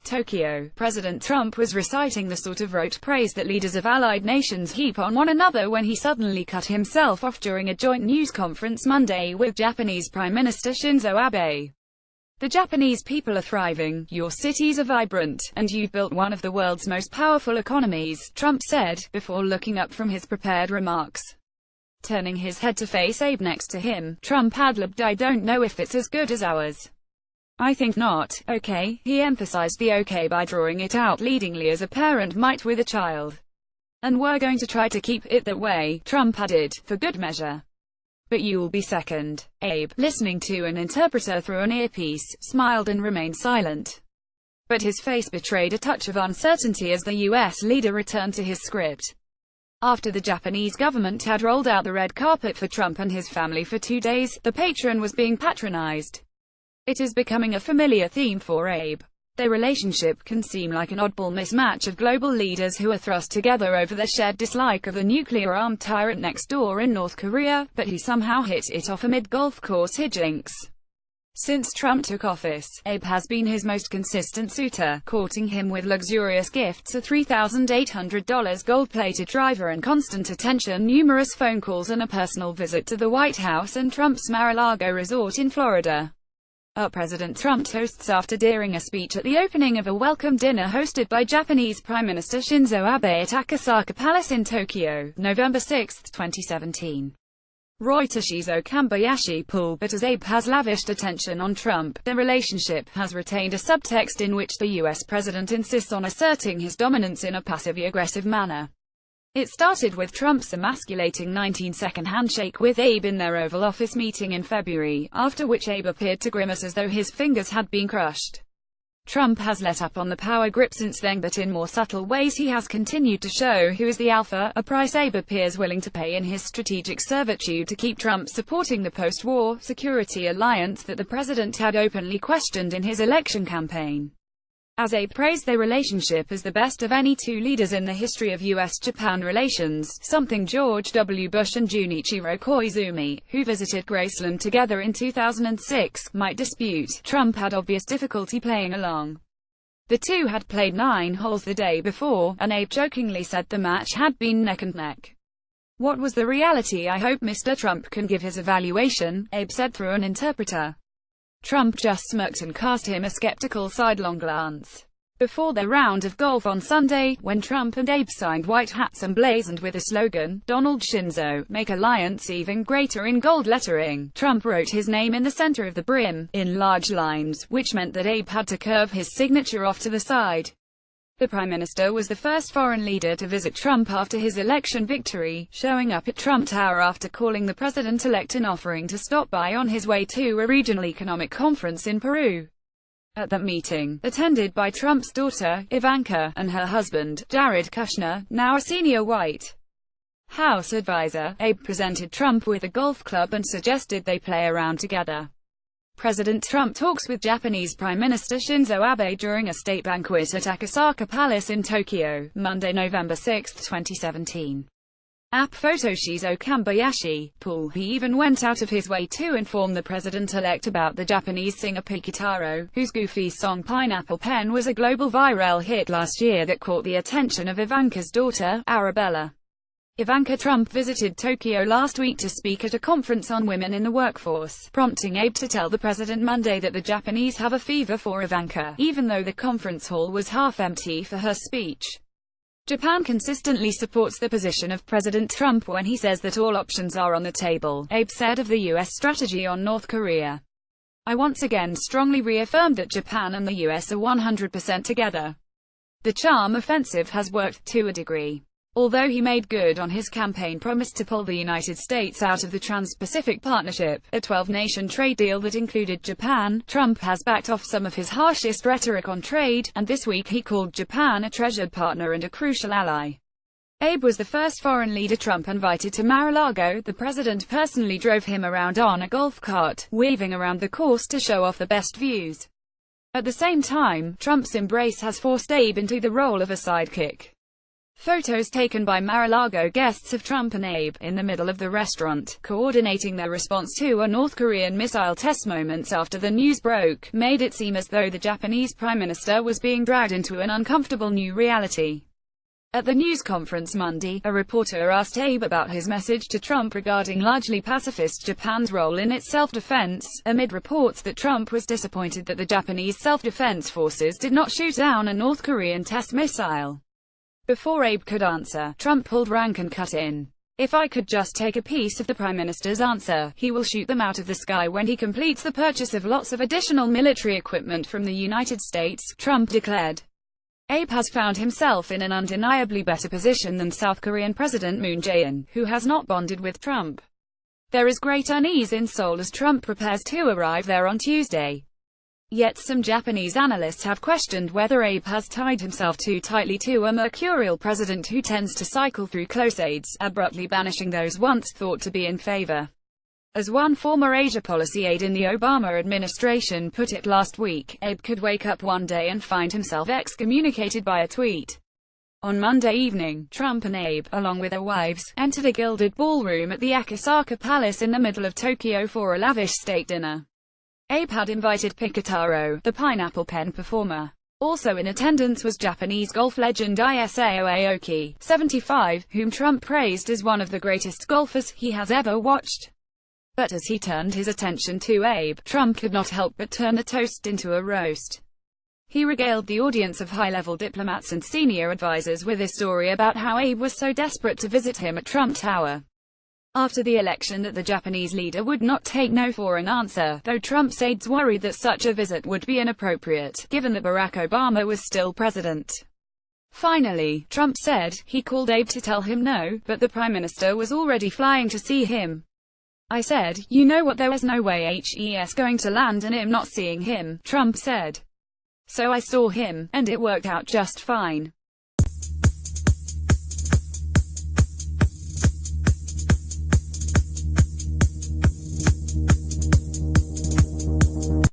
Tokyo. President Trump was reciting the sort of rote praise that leaders of allied nations heap on one another when he suddenly cut himself off during a joint news conference Monday with Japanese Prime Minister Shinzo Abe. The Japanese people are thriving, your cities are vibrant, and you've built one of the world's most powerful economies, Trump said, before looking up from his prepared remarks. Turning his head to face Abe next to him, Trump ad-libbed, "I don't know if it's as good as ours. I think not, okay." He emphasized the okay by drawing it out leadingly as a parent might with a child. "And we're going to try to keep it that way," Trump added, "for good measure. But you'll be second." Abe, listening to an interpreter through an earpiece, smiled and remained silent. But his face betrayed a touch of uncertainty as the U.S. leader returned to his script. After the Japanese government had rolled out the red carpet for Trump and his family for 2 days, the patron was being patronized. It is becoming a familiar theme for Abe. Their relationship can seem like an oddball mismatch of global leaders who are thrust together over their shared dislike of the nuclear-armed tyrant next door in North Korea, but who somehow hit it off amid golf course hijinks. Since Trump took office, Abe has been his most consistent suitor, courting him with luxurious gifts, a $3,800 gold-plated driver and constant attention, numerous phone calls and a personal visit to the White House and Trump's Mar-a-Lago resort in Florida. President Trump toasts after during a speech at the opening of a welcome dinner hosted by Japanese Prime Minister Shinzo Abe at Akasaka Palace in Tokyo, November 6, 2017. Reuters. Shizo Kambayashi pull, but as Abe has lavished attention on Trump, their relationship has retained a subtext in which the U.S. president insists on asserting his dominance in a passive-aggressive manner. It started with Trump's emasculating 19-second handshake with Abe in their Oval Office meeting in February, after which Abe appeared to grimace as though his fingers had been crushed. Trump has let up on the power grip since then, but in more subtle ways he has continued to show who is the alpha, a price Abe appears willing to pay in his strategic servitude to keep Trump supporting the post-war security alliance that the president had openly questioned in his election campaign. As Abe praised their relationship as the best of any two leaders in the history of U.S.-Japan relations, something George W. Bush and Junichiro Koizumi, who visited Graceland together in 2006, might dispute, Trump had obvious difficulty playing along. The two had played 9 holes the day before, and Abe jokingly said the match had been neck and neck. "What was the reality? I hope Mr. Trump can give his evaluation," Abe said through an interpreter. Trump just smirked and cast him a skeptical sidelong glance. Before their round of golf on Sunday, when Trump and Abe signed white hats emblazoned with the slogan, "Donald Shinzo, make alliance even greater" in gold lettering, Trump wrote his name in the center of the brim, in large lines, which meant that Abe had to curve his signature off to the side. The Prime Minister was the first foreign leader to visit Trump after his election victory, showing up at Trump Tower after calling the president-elect and offering to stop by on his way to a regional economic conference in Peru. At that meeting, attended by Trump's daughter, Ivanka, and her husband, Jared Kushner, now a senior White House advisor, Abe presented Trump with a golf club and suggested they play around together. President Trump talks with Japanese Prime Minister Shinzo Abe during a state banquet at Akasaka Palace in Tokyo, Monday, November 6, 2017. App photo. Shizo Kambayashi pull. He even went out of his way to inform the president-elect about the Japanese singer Pikitaro, whose goofy song Pineapple Pen was a global viral hit last year that caught the attention of Ivanka's daughter, Arabella. Ivanka Trump visited Tokyo last week to speak at a conference on women in the workforce, prompting Abe to tell the president Monday that the Japanese have a fever for Ivanka, even though the conference hall was half empty for her speech. Japan consistently supports the position of President Trump when he says that all options are on the table, Abe said of the U.S. strategy on North Korea. "I once again strongly reaffirmed that Japan and the U.S. are 100% together. The charm offensive has worked, to a degree." Although he made good on his campaign promise to pull the United States out of the Trans-Pacific Partnership, a 12-nation trade deal that included Japan, Trump has backed off some of his harshest rhetoric on trade, and this week he called Japan a treasured partner and a crucial ally. Abe was the first foreign leader Trump invited to Mar-a-Lago. The president personally drove him around on a golf cart, weaving around the course to show off the best views. At the same time, Trump's embrace has forced Abe into the role of a sidekick. Photos taken by Mar-a-Lago guests of Trump and Abe, in the middle of the restaurant, coordinating their response to a North Korean missile test moments after the news broke, made it seem as though the Japanese Prime Minister was being dragged into an uncomfortable new reality. At the news conference Monday, a reporter asked Abe about his message to Trump regarding largely pacifist Japan's role in its self-defense, amid reports that Trump was disappointed that the Japanese self-defense forces did not shoot down a North Korean test missile. Before Abe could answer, Trump pulled rank and cut in. "If I could just take a piece of the Prime Minister's answer, he will shoot them out of the sky when he completes the purchase of lots of additional military equipment from the United States," Trump declared. Abe has found himself in an undeniably better position than South Korean President Moon Jae-in, who has not bonded with Trump. There is great unease in Seoul as Trump prepares to arrive there on Tuesday. Yet some Japanese analysts have questioned whether Abe has tied himself too tightly to a mercurial president who tends to cycle through close aides, abruptly banishing those once thought to be in favor. As one former Asia policy aide in the Obama administration put it last week, Abe could wake up one day and find himself excommunicated by a tweet. On Monday evening, Trump and Abe, along with their wives, entered a gilded ballroom at the Akasaka Palace in the middle of Tokyo for a lavish state dinner. Abe had invited Pikataro, the pineapple pen performer. Also in attendance was Japanese golf legend Isao Aoki, 75, whom Trump praised as one of the greatest golfers he has ever watched. But as he turned his attention to Abe, Trump could not help but turn the toast into a roast. He regaled the audience of high-level diplomats and senior advisors with a story about how Abe was so desperate to visit him at Trump Tower after the election that the Japanese leader would not take no for an answer, though Trump's aides worried that such a visit would be inappropriate, given that Barack Obama was still president. Finally, Trump said, he called Abe to tell him no, but the Prime Minister was already flying to see him. "I said, you know what, there was no way he's going to land and I'm not seeing him," Trump said. "So I saw him, and it worked out just fine."